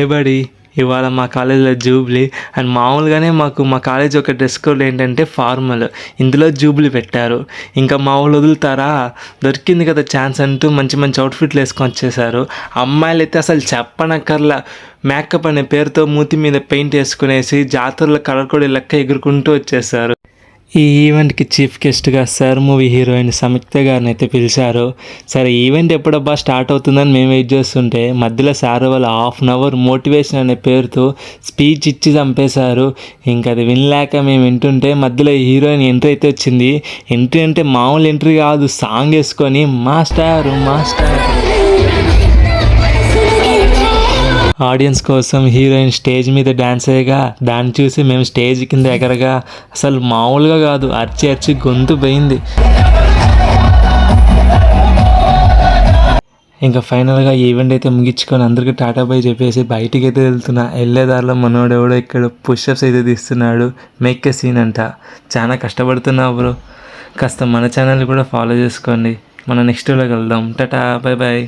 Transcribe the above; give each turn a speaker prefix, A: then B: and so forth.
A: హే body, ఇవాళ మా కాలేజీలో జూబ్లీ అండ్ మామూలుగానే మా కాలేజ్ ఒక డ్రెస్ కోడ్ ఏంటంటే ఫార్మల్, ఇందులో జూబ్లీ పెట్టారు. ఇంకా మా వాళ్ళు వదులుతారా, దొరికింది కదా ఛాన్స్ అంటూ మంచి మంచి అవుట్ఫిట్లు వేసుకొని వచ్చేసారు. అమ్మాయిలు అయితే అసలు చెప్పనక్కర్లా, మేకప్ అనే పేరుతో మూతి మీద పెయింట్ వేసుకునేసి జాతరలో కలర్కొడి లెక్క ఎగురుకుంటూ వచ్చేసారు. ఈ ఈవెంట్కి చీఫ్ గెస్ట్గా సర్ మూవీ హీరోయిన్ సమిక్త గారిని అయితే పిలిచారు. సరే ఈవెంట్ ఎప్పుడబ్బా స్టార్ట్ అవుతుందని మేము వెయిట్ చేస్తుంటే మధ్యలో సార్ వాళ్ళు 1/2 అవర్ మోటివేషన్ అనే పేరుతో స్పీచ్ ఇచ్చి చంపేశారు. ఇంకా అది వినలేక మేము వింటుంటే మధ్యలో హీరోయిన్ ఎంట్రీ అయితే వచ్చింది. ఎంట్రీ అంటే మామూలు ఎంట్రీ కాదు, సాంగ్ వేసుకొని మాస్టర్ మాస్టర్. ఆడియన్స్ కోసం హీరోయిన్ స్టేజ్ మీద డ్యాన్స్ అయ్యగా దాన్ని చూసి మేము స్టేజ్ కింద ఎగరగా అసలు మామూలుగా కాదు, అరిచి అరిచి గొంతు పోయింది. ఇంకా ఫైనల్గా ఈవెంట్ అయితే ముగించుకొని అందరికీ టాటా బై చెప్పేసి బయటికి అయితే వెళ్తున్నా. వెళ్ళేదారిలో మనోడు ఎవడో ఇక్కడ పుషప్స్ అయితే తీస్తున్నాడు, మేక్ ఎ సీన్ అంట. చాలా కష్టపడుతున్నావు బ్రో, కాస్త మన ఛానల్ కూడా ఫాలో చేసుకోండి. మనం నెక్స్ట్ వీడియోకి వెళ్దాం. Tata bye bye.